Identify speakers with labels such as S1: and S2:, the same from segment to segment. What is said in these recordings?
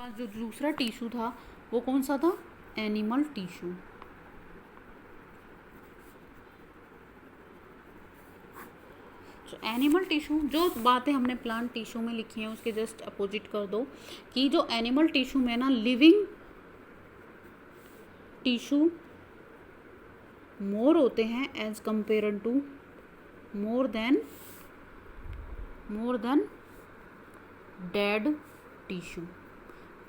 S1: पास जो दूसरा टिश्यू था वो कौन सा था? Animal tissue. एनिमल टिश्यू, जो बातें हमने प्लांट टिश्यू में लिखी हैं उसके जस्ट अपोजिट कर दो कि जो एनिमल टिश्यू में ना लिविंग टिश्यू मोर होते हैं as compare to more than dead tissue.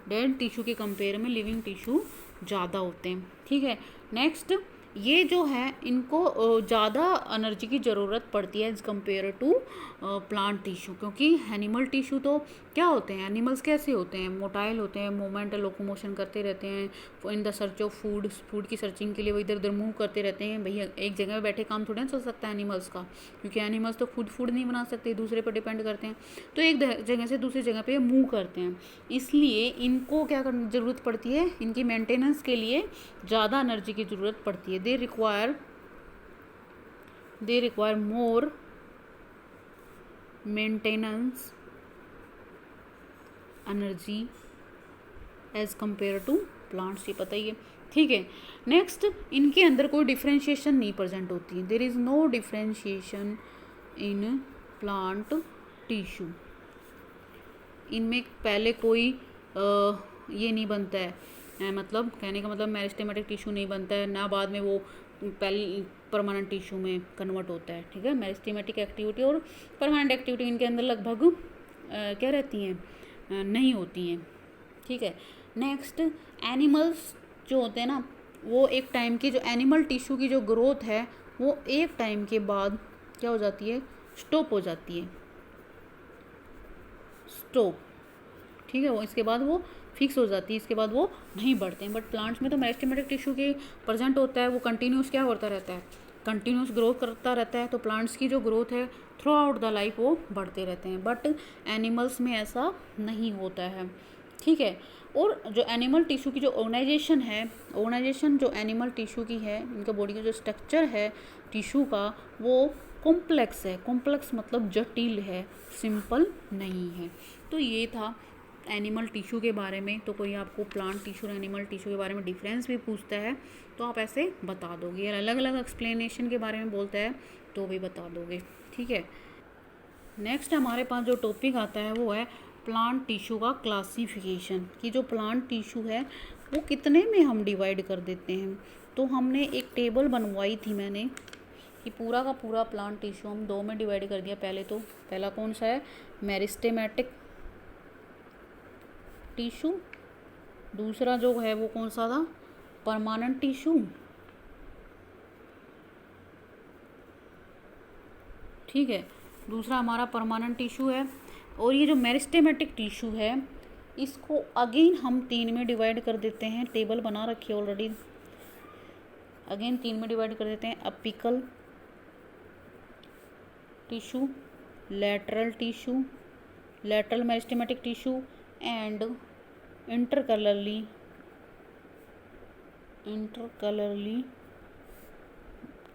S1: Dead tissue के कंपेयर में लिविंग टिश्यू ज़्यादा होते हैं। ठीक है, नेक्स्ट ये जो है इनको ज़्यादा एनर्जी की ज़रूरत पड़ती है as compare to plant tissue, क्योंकि एनिमल टिश्यू तो क्या होते हैं, एनिमल्स कैसे होते हैं, मोटाइल होते हैं, मूवमेंट लोकोमोशन करते रहते हैं in the search of food की सर्चिंग के लिए वो इधर उधर मूव करते रहते हैं। भैया एक जगह में बैठे काम थोड़ा ना चल सकता है एनिमल्स का, क्योंकि एनिमल्स तो खुद फूड नहीं बना सकते, दूसरे पर डिपेंड करते हैं, तो एक जगह से दूसरी जगह पे मूव करते हैं। इसलिए इनको क्या करने ज़रूरत पड़ती है, इनकी मेंटेनेंस के लिए ज़्यादा एनर्जी की ज़रूरत पड़ती है। They require more maintenance energy as compare to plants, ये पता ही है। ठीक है, नेक्स्ट इनके अंदर कोई डिफ्रेंशिएशन नहीं प्रेजेंट होती है। There is no differentiation in plant tissue. इनमें पहले कोई ये नहीं बनता है, मतलब कहने का मतलब मेरिस्टेमेटिक टिश्यू नहीं बनता है ना, बाद में वो पहले परमानेंट टिश्यू में कन्वर्ट होता है। ठीक है, मेरिस्टेमेटिक एक्टिविटी और परमानेंट एक्टिविटी इनके अंदर लगभग क्या रहती हैं, नहीं होती हैं। ठीक है, नेक्स्ट एनिमल्स जो होते हैं ना, वो एक टाइम की जो एनिमल टिश्यू की जो ग्रोथ है वो एक टाइम के बाद क्या हो जाती है, स्टॉप हो जाती है, स्टॉप। ठीक है, वो इसके बाद वो फिक्स हो जाती है, इसके बाद वो नहीं बढ़ते हैं। बट प्लांट्स में तो मेरिस्टेमेटिक टिश्यू के प्रेजेंट होता है, वो कंटिन्यूस क्या होता रहता है, कंटिन्यूस ग्रोथ करता रहता है। तो प्लांट्स की जो ग्रोथ है थ्रू आउट द लाइफ वो बढ़ते रहते हैं, बट एनिमल्स में ऐसा नहीं होता है। ठीक है, और जो एनिमल टिश्यू की जो ऑर्गेनाइजेशन है, ऑर्गेनाइजेशन जो एनिमल टिश्यू की है, इनका बॉडी का जो स्ट्रक्चर है टिश्यू का वो कॉम्प्लेक्स है। कॉम्प्लेक्स मतलब जटिल है, सिंपल नहीं है। तो ये था एनिमल टिश्यू के बारे में। तो कोई आपको प्लांट टिश्यू और एनिमल टिश्यू के बारे में डिफरेंस भी पूछता है तो आप ऐसे बता दोगे, या अलग अलग एक्सप्लेनेशन के बारे में बोलता है तो भी बता दोगे। ठीक है, नेक्स्ट हमारे पास जो टॉपिक आता है वो है प्लांट टिश्यू का क्लासिफिकेशन, कि जो प्लांट टिश्यू है वो कितने में हम डिवाइड कर देते हैं। तो हमने एक टेबल बनवाई थी मैंने कि पूरा का पूरा प्लांट टिश्यू हम दो में डिवाइड कर दिया। पहला कौन सा है, मेरिस्टेमेटिक टिश्यू, दूसरा जो है वो कौन सा था, परमानेंट टिश्यू। ठीक है, दूसरा हमारा परमानेंट टिश्यू है। और ये जो मेरिस्टेमेटिक टिश्यू है इसको अगेन हम 3 में डिवाइड कर देते हैं, टेबल बना रखी है ऑलरेडी, अगेन 3 में डिवाइड कर देते हैं। Apical tissue, lateral tissue, lateral meristematic tissue and intercalary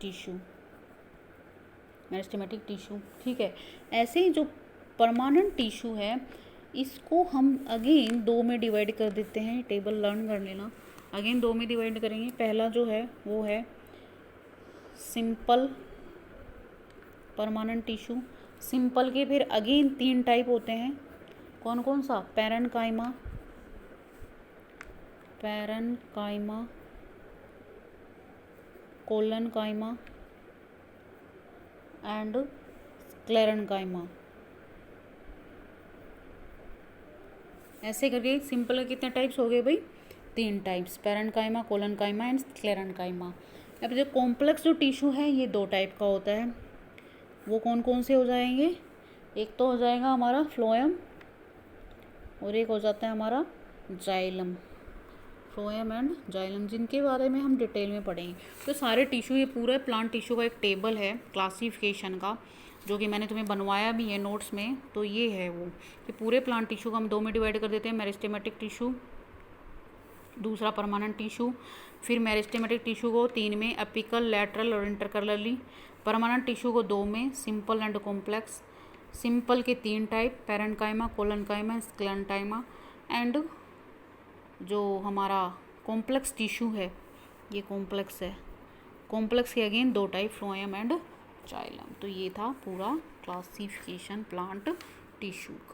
S1: tissue, meristematic tissue. ठीक है, ऐसे ही जो परमानेंट टिश्यू है इसको हम अगेन 2 में डिवाइड कर देते हैं, टेबल लर्न कर लेना। अगेन 2 में डिवाइड करेंगे। पहला जो है वो है सिंपल परमानेंट टिश्यू। सिंपल के फिर अगेन 3 टाइप होते हैं, कौन कौन सा, पैरेन्काइमा, कोलनकाइमा एंड स्क्लेरेन्काइमा। ऐसे करके सिंपल के कितने टाइप्स हो गए भाई, 3 types, parenchyma, collenchyma and sclerenchyma. अब जो कॉम्प्लेक्स जो टिश्यू है ये 2 टाइप का होता है, वो कौन कौन से हो जाएंगे, एक तो हो जाएगा हमारा फ्लोएम और एक हो जाता है हमारा जाइलम, फ्लोएम एंड जाइलम, जिनके बारे में हम डिटेल में पढ़ेंगे। तो सारे टिश्यू, ये पूरा प्लांट टिश्यू का एक टेबल है क्लासिफिकेशन का, जो कि मैंने तुम्हें बनवाया भी है नोट्स में। तो ये है वो कि पूरे प्लांट टिश्यू को हम 2 में डिवाइड कर देते हैं, मेरिस्टेमेटिक टिश्यू, दूसरा परमानेंट टिश्यू, फिर मेरिस्टेमेटिक टिश्यू को 3 में, अपिकल, लैटरल और इंटरकलरली, परमानेंट टिश्यू को 2 में, सिंपल एंड कॉम्प्लेक्स। सिंपल के 3 type, parenchyma, collenchyma, sclerenchyma and जो हमारा कॉम्प्लेक्स टिश्यू है, ये कॉम्प्लेक्स है, कॉम्प्लेक्स के अगेन दो टाइप, फ्लोएम एंड जाइलम। तो ये था पूरा क्लासिफिकेशन प्लांट टिश्यू का।